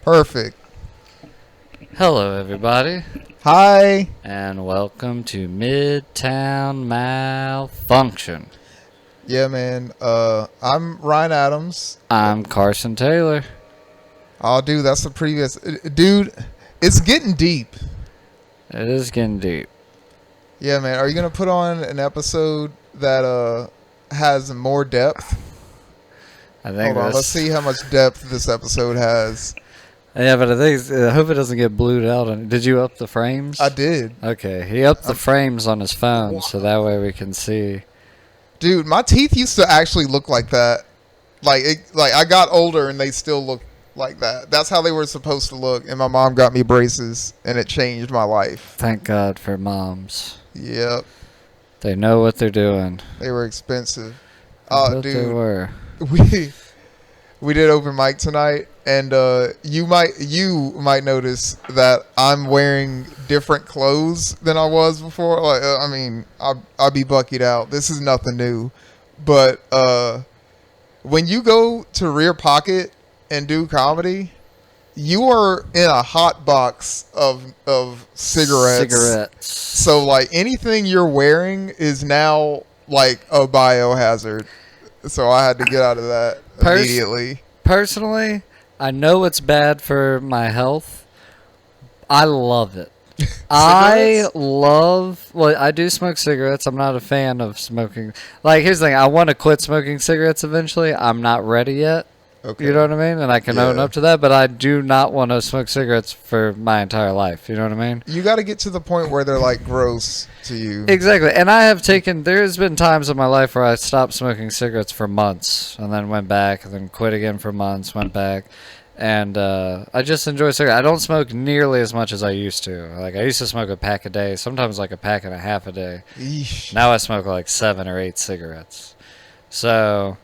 Perfect. Hello, everybody, Hi. and welcome to Midtown Malfunction. Yeah, man. I'm Ryan Adams. I'm Carson Taylor. Oh, dude, that's the previous. Dude, it's getting deep. It is getting deep. Yeah, man. Are you going to put on an episode that has more depth? I think. Hold on. Let's see how much depth this episode has. Yeah, but I hope it doesn't get blued out. Did you up the frames? I did. Okay, he upped the frames on his phone, so that way we can see. Dude, my teeth used to actually look like that. Like I got older and they still look like that. That's how they were supposed to look. And my mom got me braces and it changed my life. Thank God for moms. Yep. They know what they're doing. They were expensive. I bet Dude. they were. We did open mic tonight, and you might notice that I'm wearing different clothes than I was before. Like, I mean, I'll be buckied out. This is nothing new, but when you go to Rear Pocket and do comedy, you are in a hot box of cigarettes. So like anything you're wearing is now like a biohazard. So I had to get out of that immediately. Personally, I know it's bad for my health. I love it. I do smoke cigarettes. I'm not a fan of smoking. Like, here's the thing. I want to quit smoking cigarettes eventually. I'm not ready yet. Okay. You know what I mean? And I can own up to that, but I do not want to smoke cigarettes for my entire life. You know what I mean? You got to get to the point where they're like gross to you. Exactly. And there's been times in my life where I stopped smoking cigarettes for months and then went back and then quit again for months, went back. And I just enjoy cigarettes. I don't smoke nearly as much as I used to. Like, I used to smoke a pack a day, sometimes like a pack and a half a day. Eesh. Now I smoke like 7 or 8 cigarettes. So...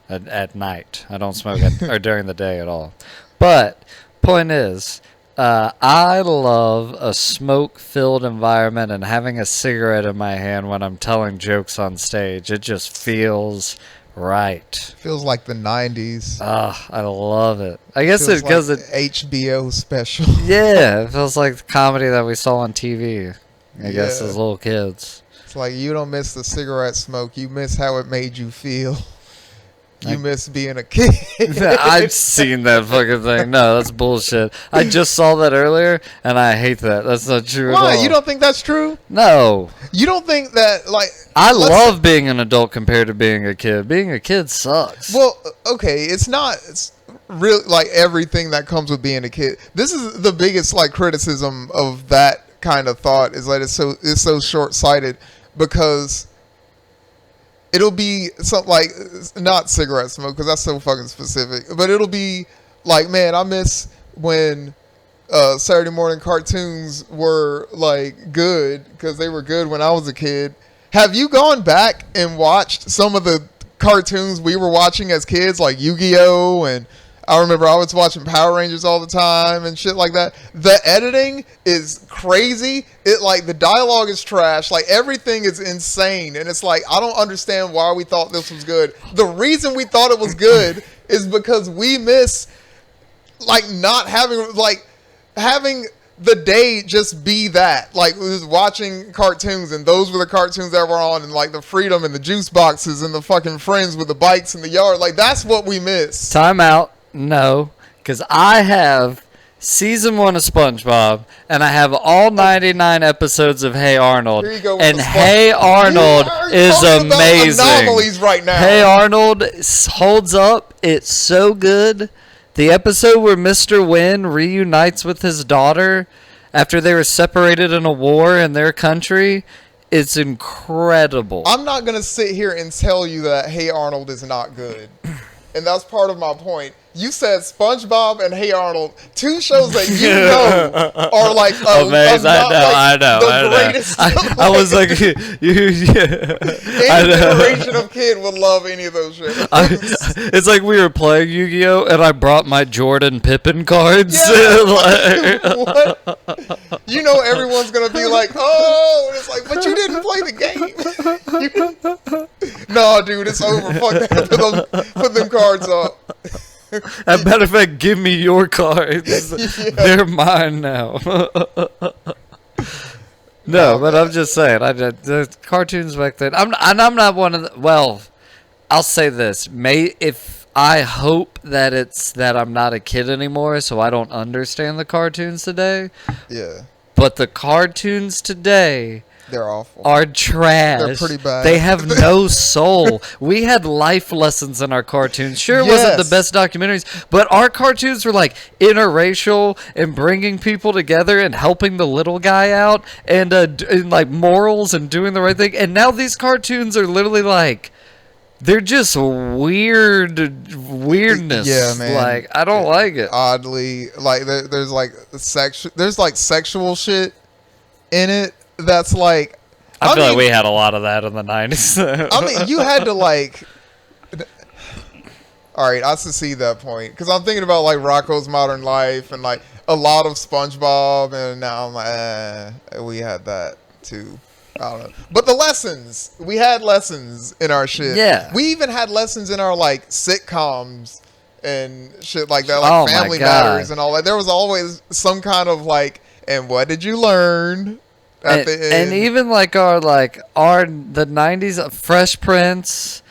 At night. I don't smoke or during the day at all. But point is, I love a smoke-filled environment and having a cigarette in my hand when I'm telling jokes on stage. It just feels right. Feels like the 90s. I love it. I guess it's because like HBO special. Yeah, it feels like the comedy that we saw on TV. I guess as little kids. It's like you don't miss the cigarette smoke. You miss how it made you feel. You miss being a kid. I've seen that fucking thing. No, that's bullshit. I just saw that earlier, and I hate that. That's not true at all. Why? You don't think that's true? No. You don't think that, like... I love being an adult compared to being a kid. Being a kid sucks. Well, okay, it's not... It's really, like, everything that comes with being a kid. This is the biggest, like, criticism of that kind of thought, is that it's so short-sighted, because... It'll be something like, not cigarette smoke, because that's so fucking specific. But it'll be like, man, I miss when Saturday morning cartoons were like good, because they were good when I was a kid. Have you gone back and watched some of the cartoons we were watching as kids, like Yu-Gi-Oh! And I remember I was watching Power Rangers all the time and shit like that. The editing is crazy. The dialogue is trash. Like, everything is insane. And it's like, I don't understand why we thought this was good. The reason we thought it was good is because we miss, like, not having, like, having the day just be that. Like, we was watching cartoons, and those were the cartoons that were on, and, like, the Freedom and the juice boxes and the fucking friends with the bikes in the yard. Like, that's what we miss. Time out. No, because I have season 1 of SpongeBob, and I have all 99 episodes of Hey Arnold. Here you go. And Hey Arnold is amazing. Anomalies right now. Hey Arnold holds up. It's so good. The episode where Mr. Wynn reunites with his daughter after they were separated in a war in their country. It's incredible. I'm not going to sit here and tell you that Hey Arnold is not good. And that's part of my point. You said SpongeBob and Hey Arnold, 2 shows that you know are like amazing. I know. I was like, any generation of kid would love any of those shows. It's like we were playing Yu-Gi-Oh! And I brought my Jordan Pippen cards. Yeah. What? You know everyone's gonna be like, oh, and it's like, but you didn't play the game. No, dude, it's over. Fuck that. Put them cards up. As a matter of fact, give me your cards. Yeah. They're mine now. No, but I'm just saying. The cartoons back then. I'm not one of the. Well, I'll say this. If I hope that it's that I'm not a kid anymore, so I don't understand the cartoons today. Yeah. But the cartoons today They're awful. are trash. They're pretty bad. They have no soul. We had life lessons in our cartoons. Sure, it wasn't the best documentaries, but our cartoons were like interracial and bringing people together and helping the little guy out and like morals and doing the right thing. And now these cartoons are literally like, they're just weirdness. Yeah, man. Like, I don't like it. Oddly, like there's like sexual shit in it. That's like, I feel like we had a lot of that in the 90s. I mean, you had to like. All right, I see that point because I'm thinking about like Rocko's Modern Life and like a lot of SpongeBob, and now I'm like, we had that too. I don't know, but the lessons, we had lessons in our shit. Yeah, we even had lessons in our like sitcoms and shit like that, like Family Matters and all that. There was always some kind of like, and what did you learn? And even like the 90s Fresh Prince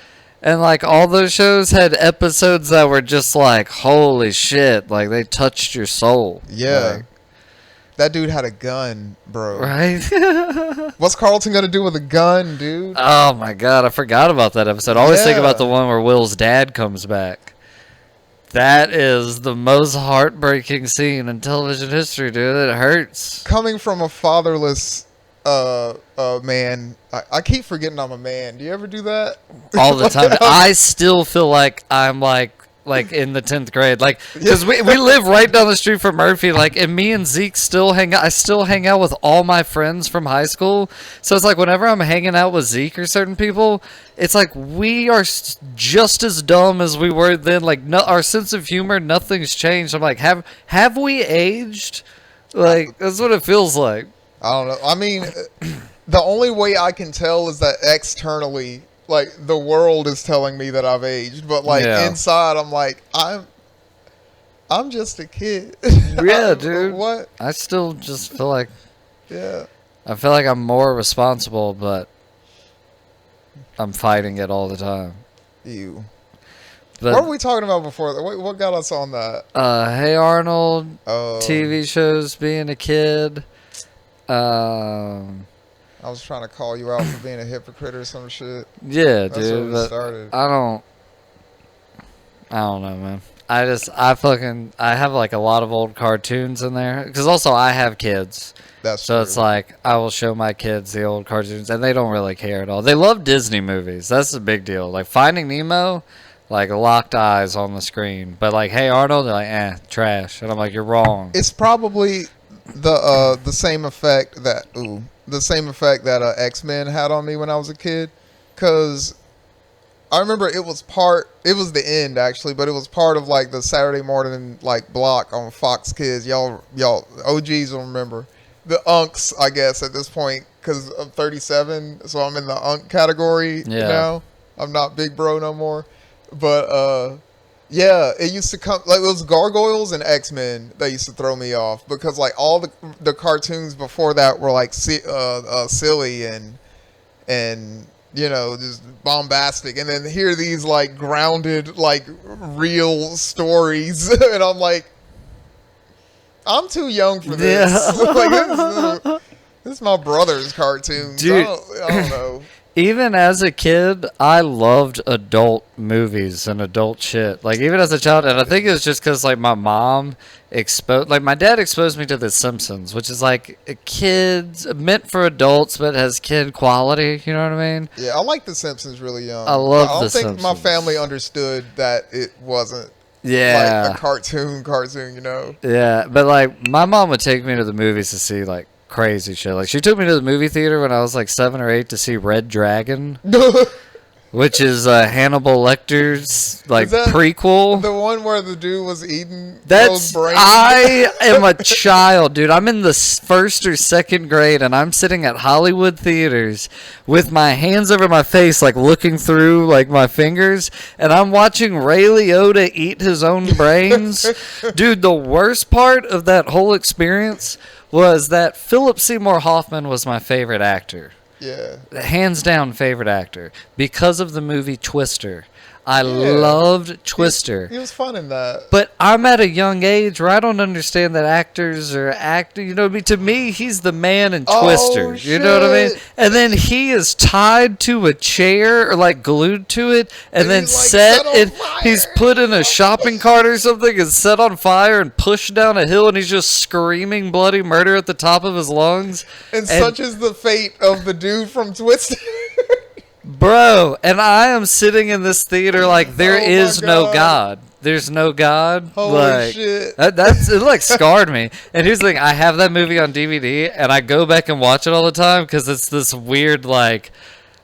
and like all those shows had episodes that were just like, holy shit, like they touched your soul. Yeah. Like, that dude had a gun, bro. Right? What's Carlton gonna do with a gun, dude? Oh my god, I forgot about that episode. I always think about the one where Will's dad comes back. That is the most heartbreaking scene in television history, dude. It hurts. Coming from a fatherless man, I keep forgetting I'm a man. Do you ever do that? All the time. I still feel like I'm like in the 10th grade, like, because we live right down the street from Murphy, like, and me and Zeke still hang out. I still hang out with all my friends from high school, so it's like whenever I'm hanging out with Zeke or certain people, it's like we are just as dumb as we were then. Like, no, our sense of humor, nothing's changed. I'm like, have we aged? Like, that's what it feels like. I don't know. I mean, the only way I can tell is that externally, like, the world is telling me that I've aged, but like inside, I'm like, I'm just a kid. Yeah, dude. What? I still just feel like, yeah, I feel like I'm more responsible, but I'm fighting it all the time. You. But, what were we talking about before? What got us on that? Hey Arnold, TV shows, being a kid. I was trying to call you out for being a hypocrite or some shit. Yeah, That's dude. where it started. I don't know, man. I have like a lot of old cartoons in there because also I have kids. That's so true. It's like I will show my kids the old cartoons and they don't really care at all. They love Disney movies. That's the big deal. Like Finding Nemo, like locked eyes on the screen. But like Hey Arnold, they're like, trash. And I'm like, you're wrong. It's probably the same effect that X-Men had on me when I was a kid, because I remember it was the end actually, but it was part of like the Saturday morning like block on Fox Kids. Y'all OGs will remember the unks, I guess, at this point, because I'm 37, so I'm in the unk category now. I'm not big bro no more, but yeah, it used to come like it was Gargoyles and X-Men that used to throw me off, because like all the cartoons before that were like silly and you know, just bombastic, and then hear these like grounded, like real stories, and I'm like, I'm too young for this. Yeah. Like, this is my brother's cartoon. Dude. I don't know. Even as a kid, I loved adult movies and adult shit. Like, even as a child, and I think it was just because, like, my mom my dad exposed me to The Simpsons, which is, like, meant for adults, but has kid quality, you know what I mean? Yeah, I like The Simpsons really young. I love The Simpsons. I don't think my family understood that it wasn't, like, a cartoon, you know? Yeah, but, like, my mom would take me to the movies to see, like, crazy shit. Like, she took me to the movie theater when I was like 7 or 8 to see Red Dragon. which is Hannibal Lecter's like Is that prequel. the one where the dude was eating That's those brains? I am a child, dude. I'm in the first or second grade, and I'm sitting at Hollywood theaters with my hands over my face, like looking through like my fingers, and I'm watching Ray Liotta eat his own brains. Dude, the worst part of that whole experience was that Philip Seymour Hoffman was my favorite actor. Yeah. Hands down favorite actor because of the movie Twister. I Yeah. loved Twister. He was fun in that. But I'm at a young age where I don't understand that actors are acting. You know what I mean? To me, he's the man in Oh, Twister. You know what I mean? shit. And then he is tied to a chair or like glued to it, and then he's, like, set. set on And fire. he's put in a shopping cart or something and set on fire and pushed down a hill, and he's just screaming bloody murder at the top of his lungs. And such is the fate of the dude from Twister. Bro, and I am sitting in this theater like there Oh my is no God. God. There's no God. Holy like, shit. That's it. Like scarred me. And here's the thing: I have that movie on DVD, and I go back and watch it all the time because it's this weird like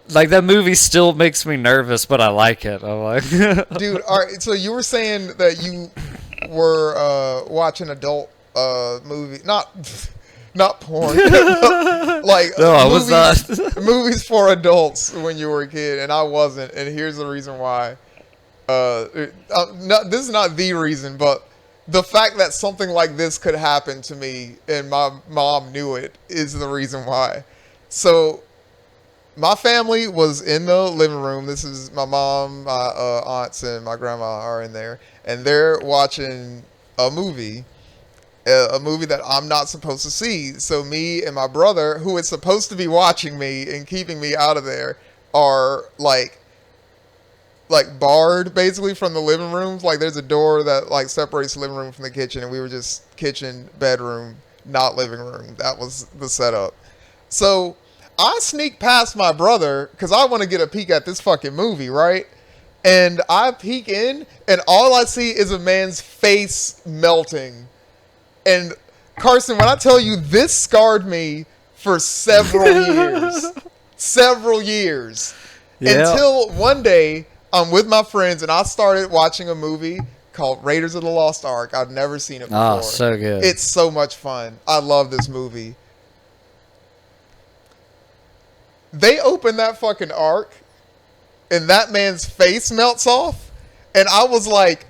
that movie still makes me nervous, but I like it. I'm like, Dude, all right, so you were saying that you were watching adult movie, not porn, like no, I was movies, not. movies for adults when you were a kid, and I wasn't. And here's the reason why. This is not the reason, but the fact that something like this could happen to me and my mom knew it is the reason why. So my family was in the living room. This is my mom, my aunts, and my grandma are in there, and they're watching a movie that I'm not supposed to see. So me and my brother, who is supposed to be watching me and keeping me out of there, are like barred basically from the living rooms. Like there's a door that like separates the living room from the kitchen, and we were just kitchen, bedroom, not living room. That was the setup. So I sneak past my brother because I want to get a peek at this fucking movie, right? And I peek in, and all I see is a man's face melting. And Carson, when I tell you this scarred me for several years, Yeah. until one day I'm with my friends and I started watching a movie called Raiders of the Lost Ark. I've never seen it before. Oh, so good. It's so much fun. I love this movie. They open that fucking ark and that man's face melts off, and I was like,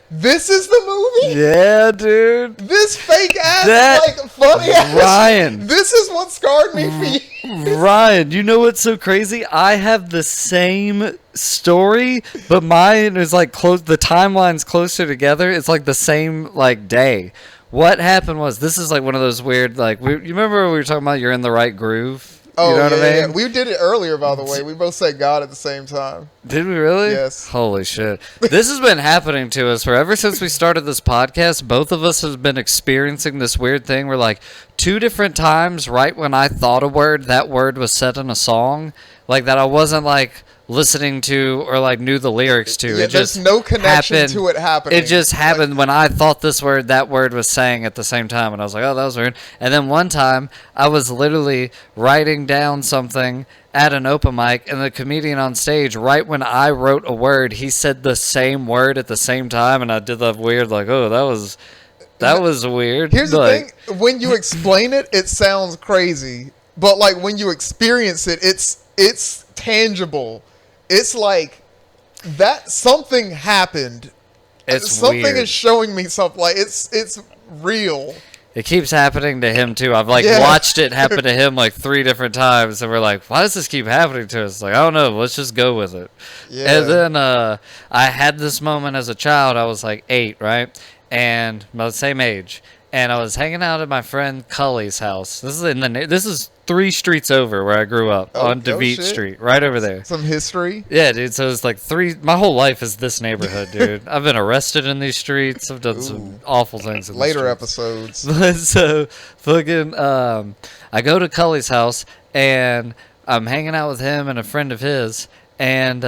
this is the movie? Yeah, dude. This fake ass, That- like funny ass. Ryan. This is what scarred me for years. Ryan, you know what's so crazy? I have the same story, but mine is like close. The timeline's closer together. It's like the same like day. What happened was this is like one of those weird like you remember we were talking about you're in the right groove. Oh, You know what I mean? yeah. We did it earlier, by the way. We both said God at the same time. Did we really? Yes. Holy shit. This has been happening to us for ever since we started this podcast. Both of us have been experiencing this weird thing where like 2 different times right when I thought a word, that word was set in a song. Like that I wasn't like listening to or like knew the lyrics to. Yeah, It there's just no connection happened. to it happening. It just happened when I thought this word, that word was saying at the same time. And I was like, oh, that was weird. And then one time I was literally writing down something at an open mic, and the comedian on stage, right when I wrote a word, he said the same word at the same time. And I did that weird, like, oh, that was weird. Here's the Like, thing. When you explain it, it sounds crazy. But like when you experience it, it's tangible. It's like that something happened. It's something weird. is showing me something. Like it's real. It keeps happening to him too. I've like Yeah. watched it happen to him like 3 different times, and we're like, why does this keep happening to us? Like, I don't know. Let's just go with it. Yeah. And then I had this moment as a child. I was like 8, right? And about the same age. And I was hanging out at my friend Cully's house. This is 3 streets over where I grew up on DeVete shit. Street, right over there. Some history. Yeah, dude. So it's like 3. My whole life is this neighborhood, dude. I've been arrested in these streets. I've done some awful things in these Later streets. episodes. So fucking I go to Cully's house and I'm hanging out with him and a friend of his, and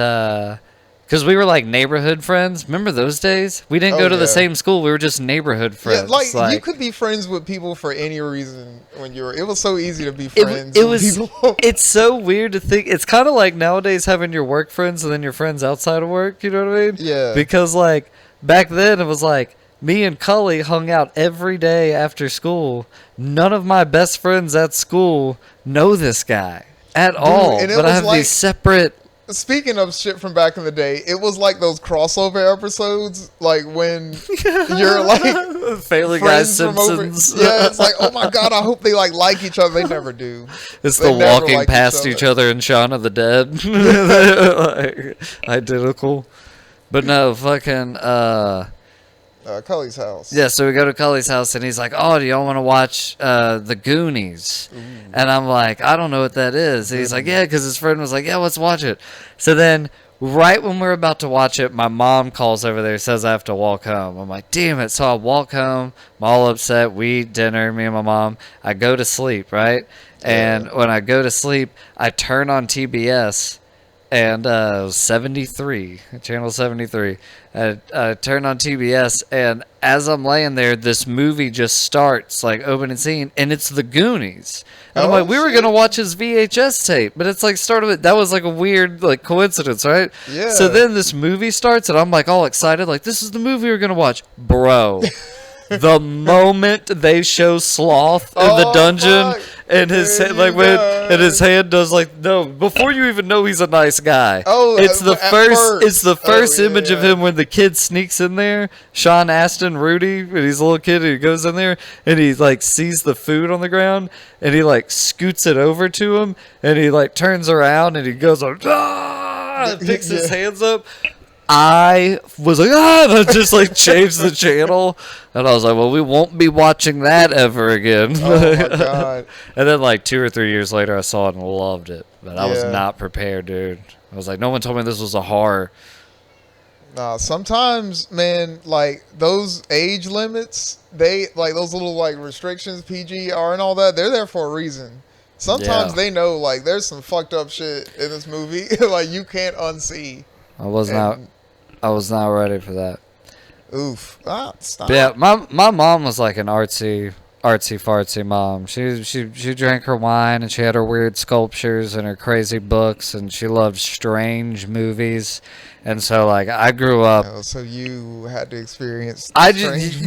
Because we were like neighborhood friends. Remember those days? We didn't Oh, go to the yeah. same school. We were just neighborhood Yeah, friends. like, you could be friends with people for any reason when you were. It was so easy to be friends it with was. people. It's so weird to think. It's kind of like nowadays having your work friends and then your friends outside of work. You know what I mean? Yeah. Because like back then it was like me and Cully hung out every day after school. None of my best friends at school know this guy at all. and it But I was have like- these separate. Speaking of shit from back in the day, it was like those crossover episodes, like when you're like Family Guy friends from over. Simpsons. Yeah, it's like, oh my god, I hope they like each other. They never do. It's They the never walking like past each other and Shaun of the Dead. Like, identical. But no, fucking, Cully's house. yeah, so we go to Cully's house and he's like, oh, do y'all want to watch The Goonies? And I'm like, I don't know what that is. And he's like, yeah, because his friend was like, yeah, let's watch it. So then, right when we're about to watch it, my mom calls over there, says I have to walk home. I'm like, damn it. So I walk home. I'm all upset. We eat dinner, me and my mom. I go to sleep, right? And when I go to sleep, I turn on TBS. And 73, channel 73. I turn on TBS, and as I'm laying there, this movie just starts, like opening scene, and it's The Goonies. And I'm Oh, like, we were shit. gonna watch his VHS tape, but it's like started with that was like a weird like coincidence, right? Yeah. So then this movie starts, and I'm like all excited, like this is the movie we're gonna watch, bro. The moment they show Sloth in the Oh, dungeon fuck. and his There hand, like you when go. and his hand does like no before you even know he's a nice guy. Oh, it's the at first it's the first. first Oh, image of yeah. him when the kid sneaks in there. Sean Astin, Rudy, when he's a little kid, and he goes in there and he like sees the food on the ground and he like scoots it over to him and he like turns around and he goes like ah, and picks his Yeah. hands up. I was like, and I just like changed the channel, and I was like, well, we won't be watching that ever again. Oh my god. And then like 2 or 3 years later, I saw it and loved it, but I was Yeah. not prepared, dude. I was like, no one told me this was a horror. Nah, sometimes, man, like those age limits, they like those little like restrictions, PGR and all that. They're there for a reason. Sometimes Yeah. they know like there's some fucked up shit in this movie, like you can't unsee. I was not ready for that. Oof. Stop. But yeah, my mom was like an artsy fartsy mom. She drank her wine and she had her weird sculptures and her crazy books and she loved strange movies. And so like I grew up Oh, so you had to experience. I strange-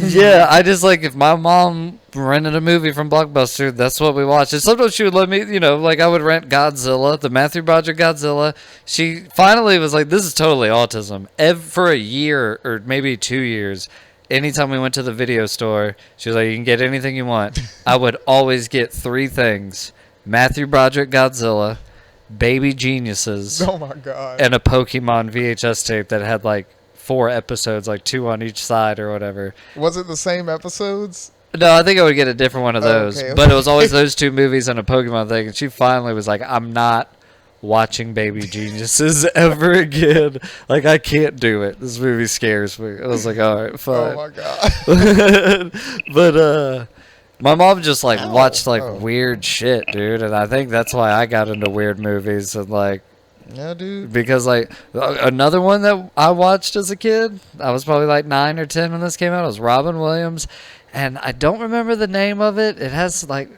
just like if my mom rented a movie from Blockbuster, that's what we watched. And sometimes she would let me, like I would rent Godzilla, the Matthew Broderick Godzilla. She finally was like, "This is totally autism." For a year or maybe 2 years, anytime we went to the video store, she was like, "You can get anything you want." I would always get 3 things: Matthew Broderick Godzilla, Baby Geniuses, Oh my god. and a Pokemon VHS tape that had like 4 episodes, like 2 on each side or whatever. Was it the same episodes? No, I think I would get a different one of those. Okay, But it was okay. always those 2 movies and a Pokemon thing. And she finally was like, I'm not watching Baby Geniuses ever again. Like, I can't do it. This movie scares me. I was like, all right, Oh fine. my god. But my mom just like Ow. watched like Oh. weird shit, dude. And I think that's why I got into weird movies and like, Yeah, dude. because like another one that I watched as a kid, I was probably like 9 or 10 when this came out, was Robin Williams, and I don't remember the name of it. It has like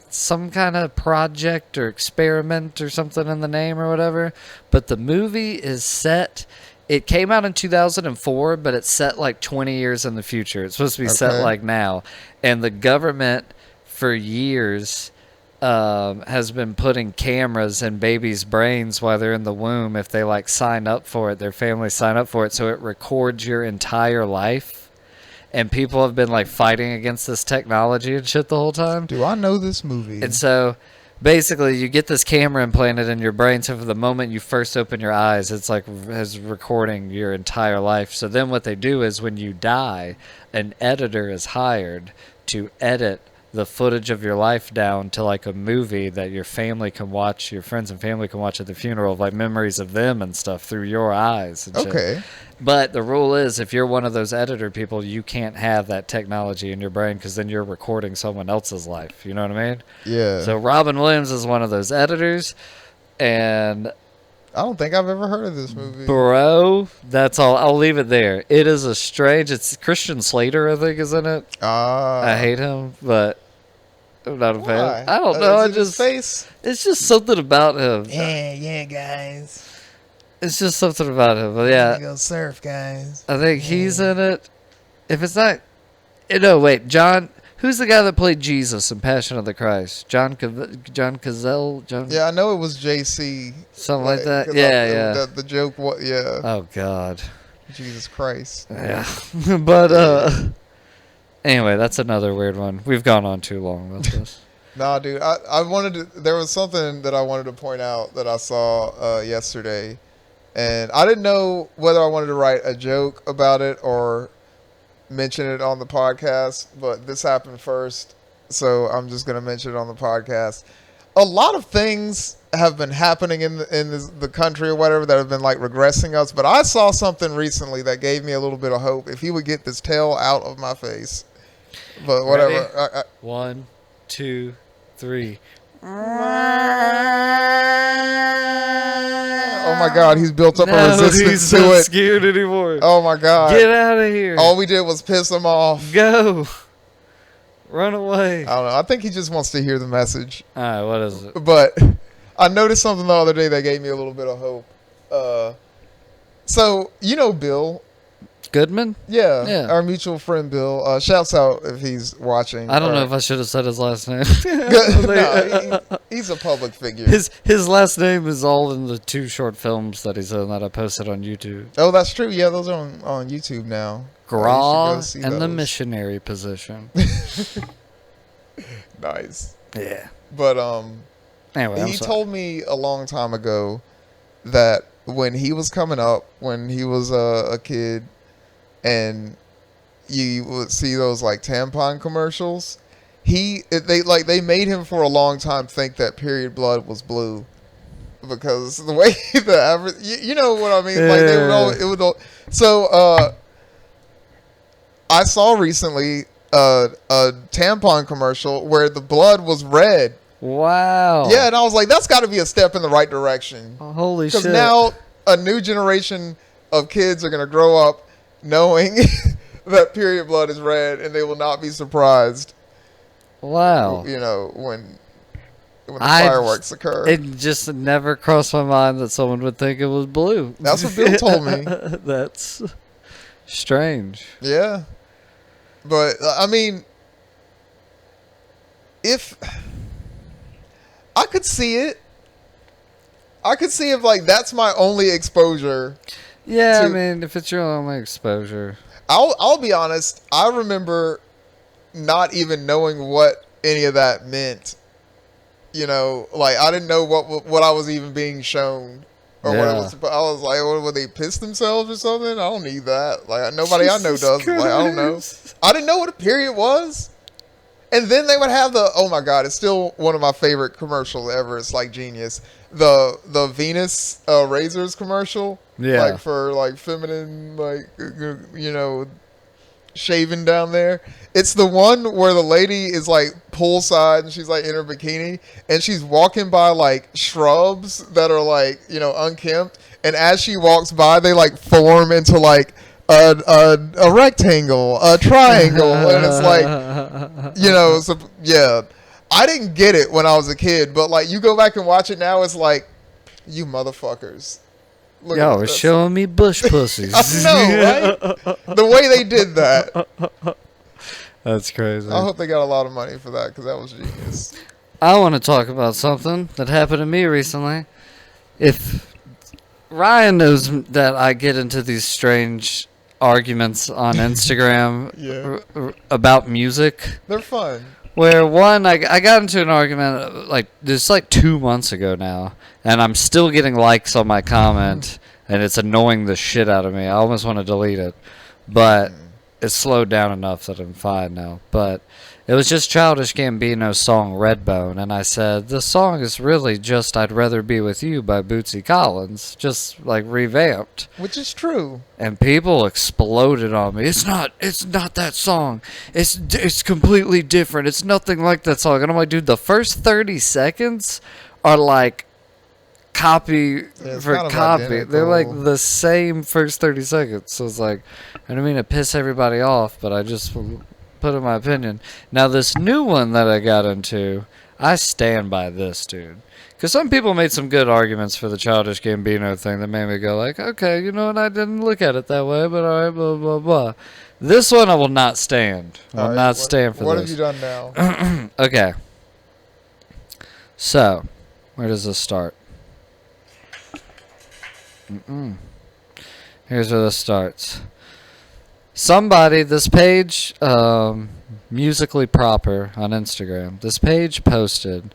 some kind of project or experiment or something in the name or whatever, but the movie is set. It came out in 2004, but it's set like 20 years in the future. It's supposed to be set Okay. like now, and the government for years has been putting cameras in babies' brains while they're in the womb. If they like sign up for it, their families sign up for it, so it records your entire life. And people have been like fighting against this technology and shit the whole time. Do I know this movie? And so basically you get this camera implanted in your brain, so for the moment you first open your eyes, it's like is recording your entire life. So then what they do is when you die, an editor is hired to edit the footage of your life down to like a movie that your family can watch, your friends and family can watch at the funeral, like memories of them and stuff through your eyes and shit. Okay. But the rule is, if you're one of those editor people, you can't have that technology in your brain because then you're recording someone else's life. You know what I mean? Yeah. So Robin Williams is one of those editors, and I don't think I've ever heard of this movie. Bro, that's all. I'll leave it there. It is a strange. It's Christian Slater, I think, is in it. I hate him, but I'm not a fan. I don't know. His face. It's just something about him. Yeah, guys. It's just something about him. But yeah, Go surf, guys. I think he's in it. If it's not, no, wait, John. Who's the guy that played Jesus in Passion of the Christ? John Cazale? Yeah, I know it was JC. Something like that. Yeah. The joke. What? Yeah. Oh God. Jesus Christ. Yeah. But anyway, that's another weird one. We've gone on too long with this. Nah, dude. I wanted to. There was something that I wanted to point out that I saw yesterday, and I didn't know whether I wanted to write a joke about it or mention it on the podcast, but this happened first, so I'm just going to mention it on the podcast. A lot of things have been happening in the country or whatever that have been like regressing us, but I saw something recently that gave me a little bit of hope. If he would get this tail out of my face, but whatever. 1, 2, 3. Oh my God, he's built up a resistance to not it. Scared anymore. Oh my God, get out of here! All we did was piss him off. Go, run away. I don't know. I think he just wants to hear the message. All right, what is it? But I noticed something the other day that gave me a little bit of hope. So you know Bill Goodman? Yeah, our mutual friend Bill. Shouts out if he's watching. I don't know if I should have said his last name. No, he's a public figure. His last name is all in the 2 short films that he's in that I posted on YouTube. Oh, that's true. Yeah, those are on YouTube now. Gra and the Missionary Position. Nice. Yeah. But anyway, he told me a long time ago that when he was coming up, when he was a kid, and you would see those like tampon commercials, they made him for a long time think that period blood was blue, because the way the average, you know what I mean? Yeah. Like they would all. So I saw recently a tampon commercial where the blood was red. Wow. Yeah, and I was like, that's got to be a step in the right direction. Oh, holy shit! Because now a new generation of kids are gonna grow up knowing that period blood is red, and they will not be surprised. Wow. You know, when the fireworks occur. It just never crossed my mind that someone would think it was blue. That's what Bill told me. That's strange. Yeah. But, I mean, if I could see it. I could see if, like, that's my only exposure. Yeah, I mean, if it's your only exposure. I'll be honest. I remember not even knowing what any of that meant. You know, like, I didn't know what I was even being shown. Or what I was like, what, would they piss themselves or something? I don't need that. Like, nobody I know does. Like, I don't know. I didn't know what a period was. And then they would have oh my God, it's still one of my favorite commercials ever. It's like genius. The Venus razors commercial. Yeah. Like for like feminine, like, you know, shaving down there. It's the one where the lady is like poolside and she's like in her bikini and she's walking by like shrubs that are like, you know, unkempt. And as she walks by, they like form into like a rectangle, a triangle, and it's like, you know, so, yeah. I didn't get it when I was a kid, but like you go back and watch it now, it's like, you motherfuckers. Look, y'all were showing me bush pussies. I know, right? The way they did that. That's crazy. I hope they got a lot of money for that, because that was genius. I want to talk about something that happened to me recently. If Ryan knows that I get into these strange arguments on Instagram about music. They're fun. Where one, I got into an argument like this like 2 months ago now, and I'm still getting likes on my comment, and it's annoying the shit out of me. I almost want to delete it, but it's slowed down enough that I'm fine now. But it was just Childish Gambino's song Redbone, and I said, the song is really just I'd Rather Be With You by Bootsy Collins, just like revamped. Which is true. And people exploded on me. It's not that song. It's completely different. It's nothing like that song. And I'm like, dude, the first 30 seconds are like copy it's for kind of copy. They're like identical. the same first 30 seconds. So it's like, I don't mean to piss everybody off, but I just put in my opinion. Now, this new one that I got into, I stand by this, dude. Because some people made some good arguments for the Childish Gambino thing that made me go like, okay, you know what, I didn't look at it that way, but all right, blah, blah, blah. This one I will not stand. I will not stand for what this. What have you done now? Okay. So, where does this start? Here's where this starts. Somebody, this page, Musically Proper on Instagram, this page posted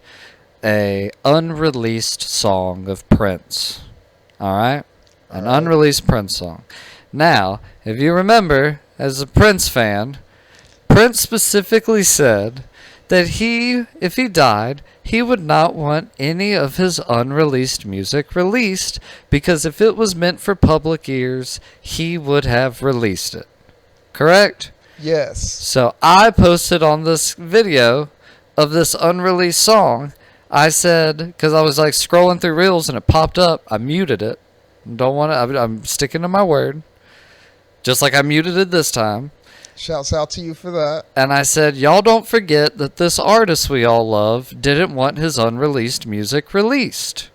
a unreleased song of Prince. Alright? An unreleased Prince song. Now, if you remember, as a Prince fan, Prince specifically said that if he died, he would not want any of his unreleased music released because if it was meant for public ears, he would have released it. Correct? Yes. So I posted on this video of this unreleased song, I said, because I was like scrolling through Reels and it popped up, I muted it. Don't want to, I'm sticking to my word. Just like I muted it this time. Shouts out to you for that. And I said, y'all don't forget that this artist we all love didn't want his unreleased music released.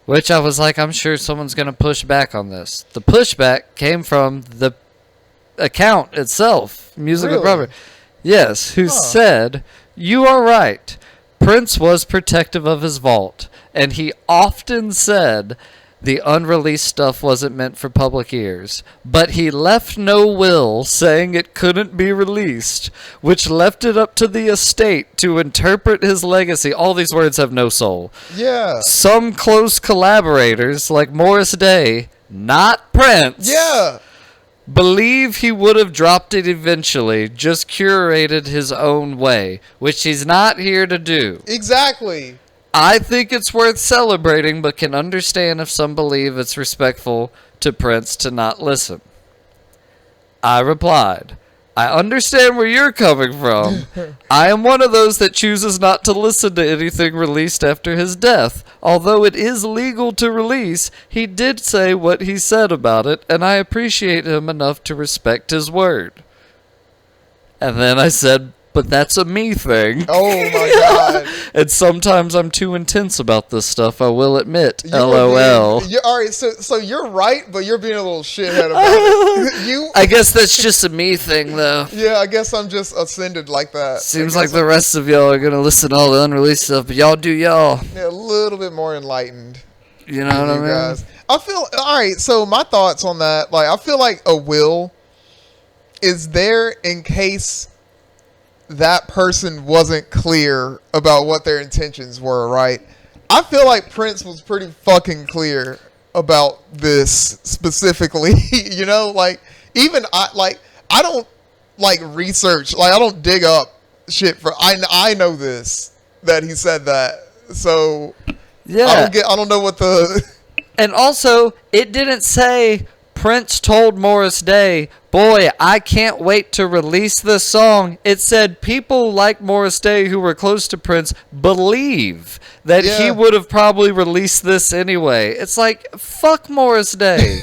Which I was like, I'm sure someone's going to push back on this. The pushback came from the account itself, Musically Proper. Yes, who said, you are right. Prince was protective of his vault. And he often said the unreleased stuff wasn't meant for public ears, but he left no will saying it couldn't be released, which left it up to the estate to interpret his legacy. All these words have no soul. Yeah. Some close collaborators, like Morris Day, not Prince, believe he would have dropped it eventually, just curated his own way, which he's not here to do. Exactly. I think it's worth celebrating, but can understand if some believe it's respectful to Prince to not listen. I replied, I understand where you're coming from. I am one of those that chooses not to listen to anything released after his death. Although it is legal to release, he did say what he said about it, and I appreciate him enough to respect his word. And then I said, but that's a me thing. Oh my god. And sometimes I'm too intense about this stuff, I will admit. LOL. Alright, so you're right, but you're being a little shithead about it. I guess that's just a me thing, though. Yeah, I guess I'm just ascended like that. Seems like the rest of y'all are going to listen to all the unreleased stuff, but y'all do y'all. Yeah, a little bit more enlightened. You know what I mean? Guys. I feel, alright, so my thoughts on that, like, I feel like a will is there in case that person wasn't clear about what their intentions were, right? I feel like Prince was pretty fucking clear about this specifically. You know, like even I don't like research, like I don't dig up shit for I know this that he said that. So yeah. I don't know what the And also, it didn't say Prince told Morris Day, boy, I can't wait to release this song. It said people like Morris Day who were close to Prince believe that he would have probably released this anyway. It's like, fuck Morris Day.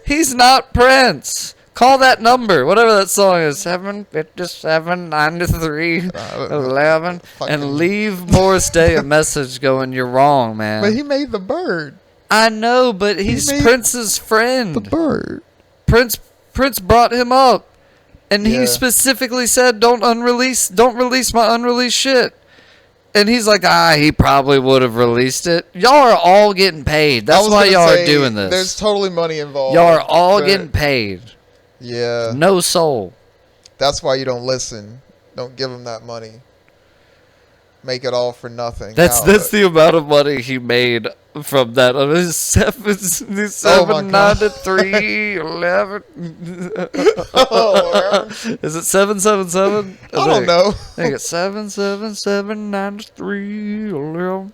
He's not Prince. Call that number, whatever that song is, 7579311, and leave Morris Day a message going, you're wrong, man. But he made the bird. I know, but he's Prince's friend. The bird. Prince brought him up, and he specifically said, don't release my unreleased shit. And he's like, he probably would have released it. Y'all are all getting paid. That's why y'all are doing this. There's totally money involved. Y'all are all getting paid. Yeah. No soul. That's why you don't listen. Don't give him that money. Make it all for nothing. That's the amount of money he made from that. Seven 9 to 3 11. Is it 777? I don't know. I think it's 777 9 to 3 11.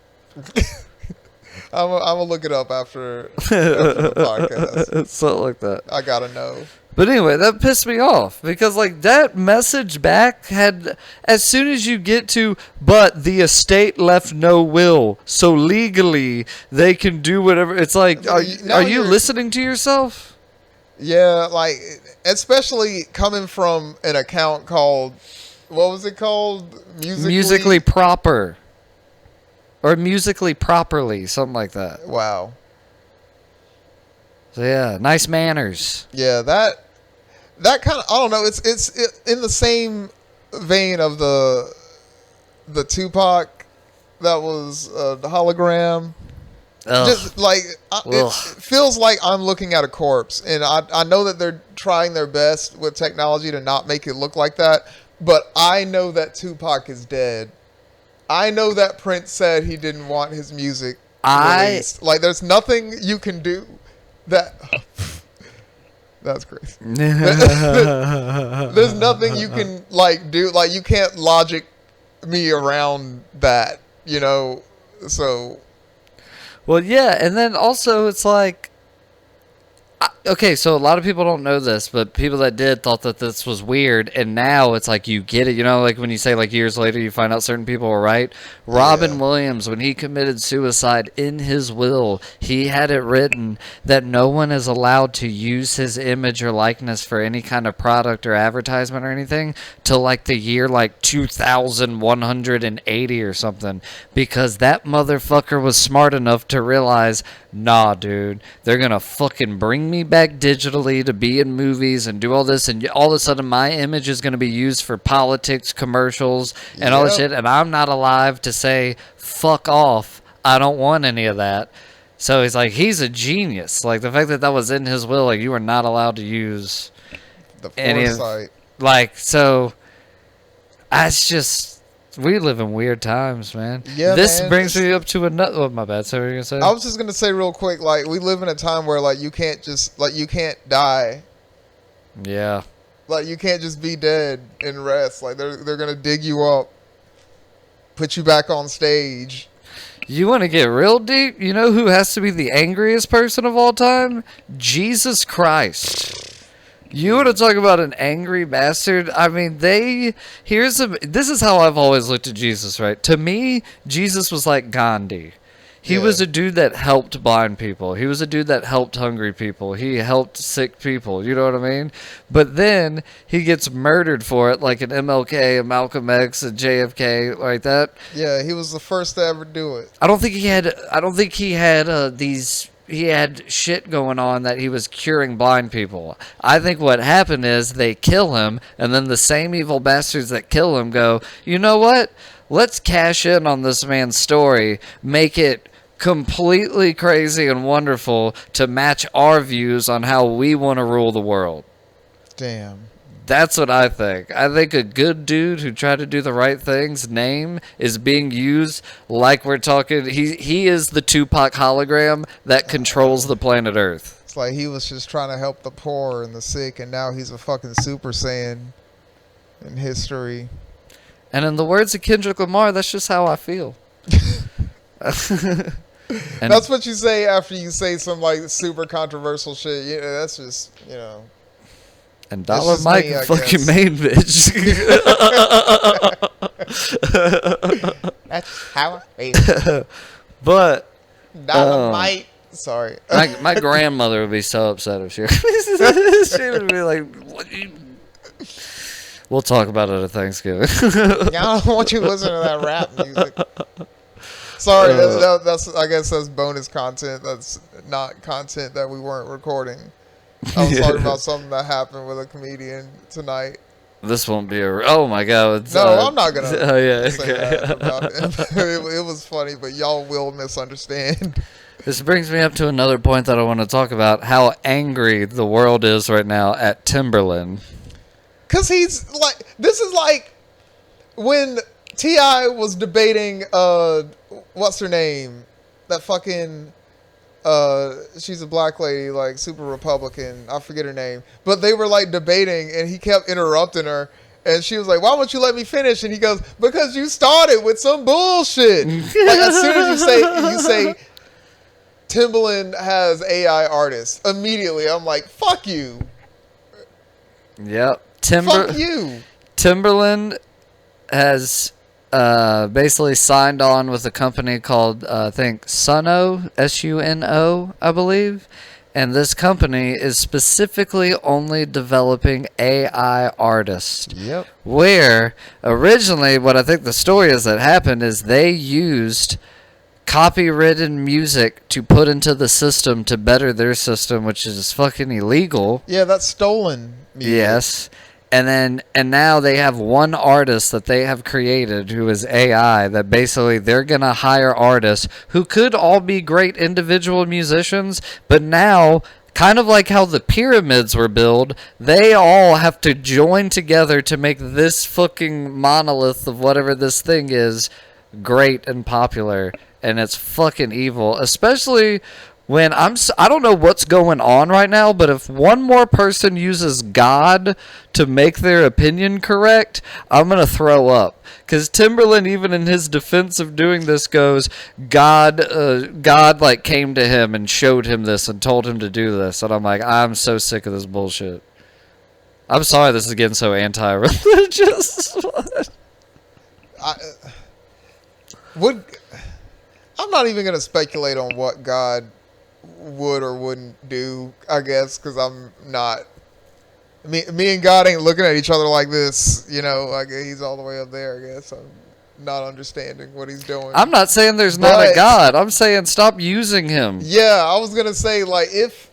I'm gonna look it up after the podcast. Something like that. I gotta know. But anyway, that pissed me off because like that message back had as soon as you get to but the estate left no will, so legally they can do whatever. It's like are you listening to yourself? Yeah, like especially coming from an account called what was it called? Musically proper. Or musically properly, something like that. Wow. So yeah, nice manners. Yeah, that kind of I don't know. It's in the same vein of the Tupac that was the hologram. Ugh. Just like it feels like I'm looking at a corpse, and I know that they're trying their best with technology to not make it look like that. But I know that Tupac is dead. I know that Prince said he didn't want his music released. Like, there's nothing you can do that. That's crazy. There's nothing you can like do. Like, you can't logic me around that. You know. So. Well, yeah, and then also it's like. Okay, so a lot of people don't know this, but people that did thought that this was weird, and now it's like you get it. You know, like when you say like years later you find out certain people were right. Robin Williams, when he committed suicide, in his will, he had it written that no one is allowed to use his image or likeness for any kind of product or advertisement or anything till like the year like 2180 or something, because that motherfucker was smart enough to realize, nah, dude, they're gonna fucking bring me back digitally to be in movies and do all this, and all of a sudden my image is going to be used for politics, commercials, and all this shit, and I'm not alive to say fuck off, I don't want any of that. So he's like, he's a genius. Like the fact that that was in his will, like you are not allowed to use the foresight. Like, so it's just, we live in weird times, man. Yeah, this brings me up to another. Oh, my bad. So what were you gonna say? I was just gonna say real quick, like we live in a time where like you can't just like you can't die. Yeah. Like you can't just be dead and rest. Like they're gonna dig you up, put you back on stage. You want to get real deep? You know who has to be the angriest person of all time? Jesus Christ. You want to talk about an angry bastard? I mean, this is how I've always looked at Jesus, right? To me, Jesus was like Gandhi. He was a dude that helped blind people. He was a dude that helped hungry people. He helped sick people. You know what I mean? But then he gets murdered for it, like an MLK, a Malcolm X, a JFK, like that. Yeah, he was the first to ever do it. I don't think he had these. He had shit going on that he was curing blind people. I think what happened is they kill him, and then the same evil bastards that kill him go, you know what? Let's cash in on this man's story, make it completely crazy and wonderful to match our views on how we want to rule the world. Damn. That's what I think. I think a good dude who tried to do the right things name is being used like we're talking. He is the Tupac hologram that controls the planet Earth. It's like he was just trying to help the poor and the sick, and now he's a fucking Super Saiyan in history. And in the words of Kendrick Lamar, that's just how I feel. And that's what you say after you say some like super controversial shit. You know, that's just, you know. And Dollar Mike fucking main bitch. That's how I feel. But Dollar Mike. Sorry. My grandmother would be so upset if she she would be like, what you... We'll talk about it at Thanksgiving. Yeah, I don't want you to listen to that rap music. Sorry, that's I guess that's bonus content. That's not content that we weren't recording. I was talking about something that happened with a comedian tonight. This won't be oh my god. No, I'm not gonna say that about it. It was funny, but y'all will misunderstand. This brings me up to another point that I want to talk about, how angry the world is right now at Timberland. Cause he's like, this is like when T.I. was debating what's her name? That fucking she's a black lady, like super Republican. I forget her name. But they were like debating and he kept interrupting her. And she was like, why won't you let me finish? And he goes, because you started with some bullshit. Like as soon as you say Timberland has AI artists, immediately I'm like, fuck you. Yep. Fuck you. Timberland has basically signed on with a company called I think Suno, Suno, I believe. And this company is specifically only developing AI artists. Yep. Where originally, what I think the story is that happened is they used copywritten music to put into the system to better their system, which is fucking illegal. Yeah, that's stolen music. Yes. And now they have one artist that they have created who is AI that basically they're going to hire artists who could all be great individual musicians, but now, kind of like how the pyramids were built, they all have to join together to make this fucking monolith of whatever this thing is great and popular. And it's fucking evil, especially when I don't know what's going on right now, but if one more person uses God to make their opinion correct, I'm going to throw up. Because Timberland, even in his defense of doing this, goes, God like came to him and showed him this and told him to do this. And I'm like, I'm so sick of this bullshit. I'm sorry this is getting so anti-religious. I'm not even going to speculate on what God would or wouldn't do, I guess, because I'm not. Me and God ain't looking at each other like this, you know. Like he's all the way up there. I guess I'm not understanding what he's doing. I'm not saying there's not a God. I'm saying stop using him. Yeah, I was gonna say like if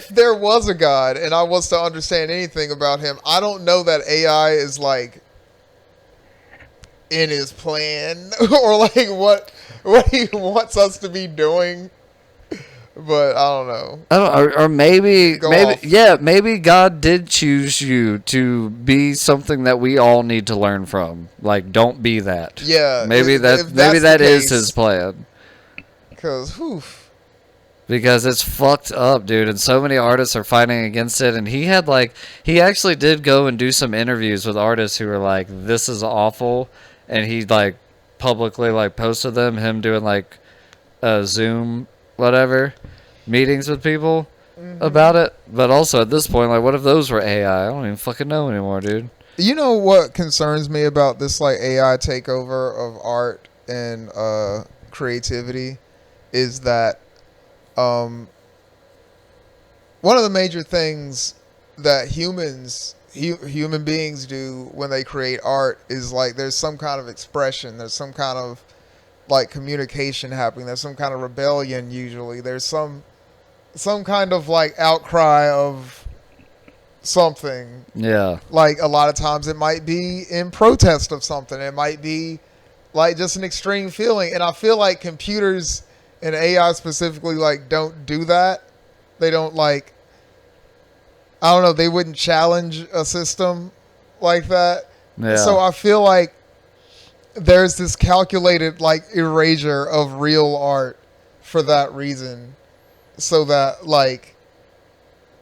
there was a God and I was to understand anything about him, I don't know that AI is like in his plan or like what he wants us to be doing. But I don't know. Or maybe God did choose you to be something that we all need to learn from. Like, don't be that. Yeah, maybe that is his plan. Because it's fucked up, dude, and so many artists are fighting against it. And he actually did go and do some interviews with artists who were like, "This is awful," and he like publicly like posted them, him doing like a Zoom whatever meetings with people about it. But also at this point, like, what if those were AI? I don't even fucking know anymore, dude. You know what concerns me about this like AI takeover of art and creativity is that one of the major things that human beings do when they create art is like there's some kind of expression, there's some kind of like communication happening, there's some kind of rebellion usually, there's some kind of like outcry of something. Yeah. Like a lot of times it might be in protest of something. It might be like just an extreme feeling. And I feel like computers and AI specifically like don't do that. They don't like, I don't know, they wouldn't challenge a system like that. Yeah. So I feel like there's this calculated like erasure of real art for that reason. So that like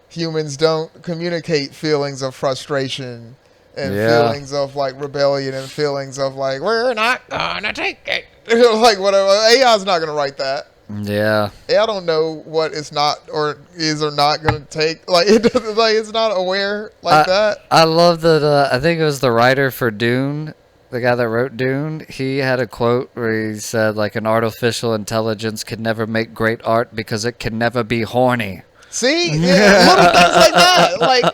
humans don't communicate feelings of frustration and feelings of like rebellion and feelings of like we're not gonna take it. Like whatever. AI's not gonna write that. Yeah. I don't know what it's not or is or not gonna take. Like it doesn't, like it's not aware like that. I love that. I think it was the writer for Dune. The guy that wrote Dune, he had a quote where he said, like, an artificial intelligence can never make great art because it can never be horny. See? Yeah, little things like that. Like,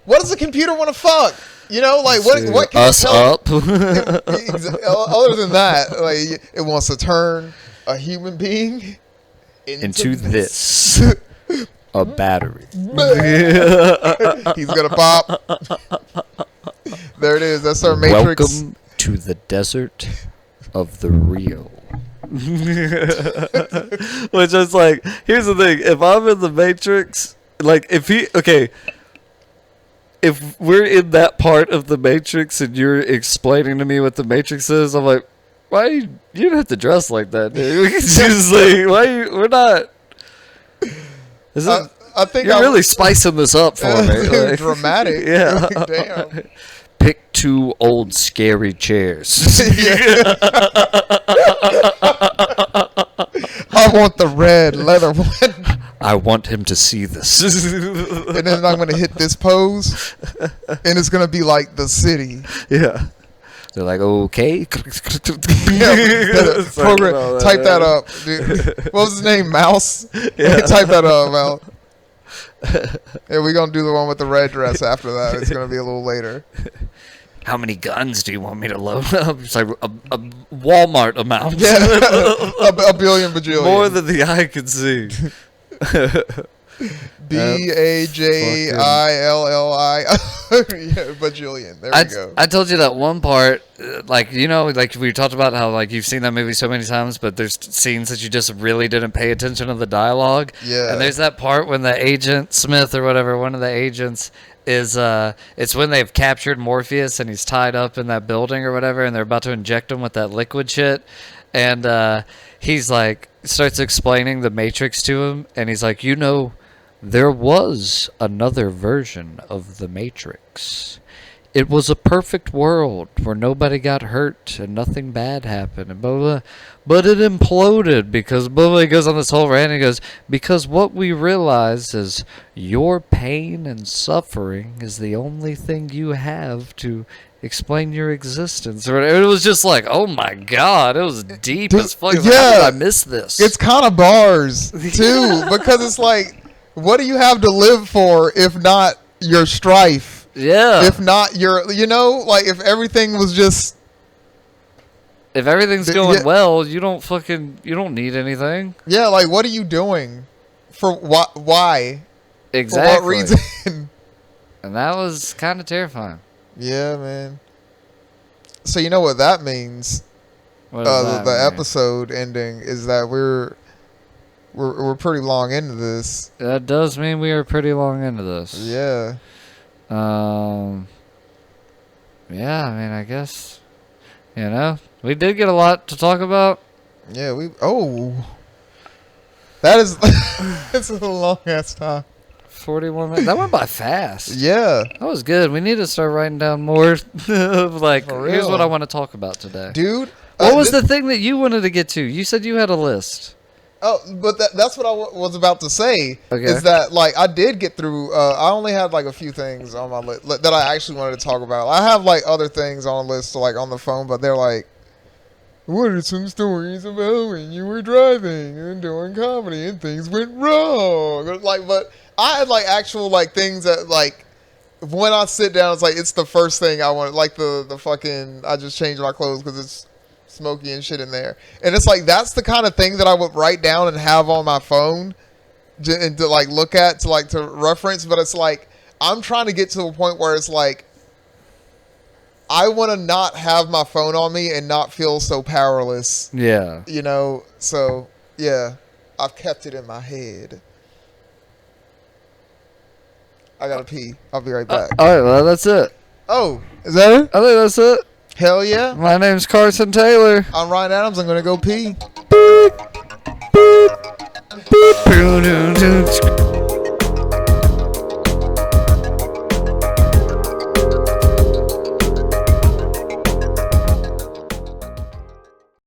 what does a computer want to fuck? You know, like, what can us up? Other than that, like, it wants to turn a human being into this. A battery. He's going to pop. There it is. That's our Matrix. Welcome to the desert of the real. Which is like, here's the thing. If I'm in the Matrix, like, if we're in that part of the Matrix and you're explaining to me what the Matrix is, I'm like, why you don't have to dress like that, dude. We can just like, we're not. Is it? I think you're really spicing this up for me. Like, dramatic. Yeah. Damn. Pick 2 old scary chairs. I want the red leather one. I want him to see this. And then I'm gonna hit this pose, and it's gonna be like the city. Yeah. They're like, okay. Yeah, program, type that up, dude. What was his name? Mouse. Yeah. Type that up, Mal. Yeah, we're gonna do the one with the red dress after that. It's gonna be a little later. How many guns do you want me to load up? It's like a Walmart amount. Yeah, a billion bajillion. More than the eye can see. BAJILLI. Yeah, bajillion. There we go. I told you that one part, like, you know, like we talked about how, like, you've seen that movie so many times, but there's scenes that you just really didn't pay attention to the dialogue. Yeah. And there's that part when the agent, Smith or whatever, one of the agents, is it's when they've captured Morpheus and he's tied up in that building or whatever, and they're about to inject him with that liquid shit, and he's like starts explaining the Matrix to him, and he's like, you know, there was another version of the Matrix. It was a perfect world where nobody got hurt and nothing bad happened and blah, blah, but it imploded because blah, blah. He goes on this whole rant and he goes, because what we realize is your pain and suffering is the only thing you have to explain your existence. Or it was just like, oh my god, it was deep as fuck. Yeah, how did I miss this? It's kind of bars too, because it's like, what do you have to live for if not your strife? Yeah. If not your, you know, like if everything was just, if everything's going well, you don't need anything. Yeah, like what are you doing? For what? Why? Exactly. For what reason? And that was kind of terrifying. Yeah, man. So you know what that means? What does that the mean? episode ending is that we're pretty long into this. That does mean we are pretty long into this. Yeah. Yeah, I mean, I guess, you know, we did get a lot to talk about. Yeah, that is, it's a long ass time. 41 minutes. That went by fast. Yeah. That was good. We need to start writing down more of like, For real. here's what I want to talk about today. Dude. What was the thing that you wanted to get to? You said you had a list. Oh, but that's what I was about to say. Okay. Is that, like, I did get through, I only had, like, a few things on my list that I actually wanted to talk about. I have, like, other things on the list, like, on the phone, but they're like, what are some stories about when you were driving and doing comedy and things went wrong? Like, but I had, like, actual, like, things that, like, when I sit down, it's like, it's the first thing I want. Like, the fucking, I just changed my clothes because it's smoky and shit in there. And it's like, that's the kind of thing that I would write down and have on my phone and to, like, look at, to reference. But it's like, I'm trying to get to a point where it's like, I want to not have my phone on me and not feel so powerless. Yeah. You know, so, yeah, I've kept it in my head. I gotta pee. I'll be right back. All right, well, that's it. Oh, is that it? I think that's it. Hell yeah. My name's Carson Taylor. I'm Ryan Adams. I'm gonna go pee. Beep. Beep.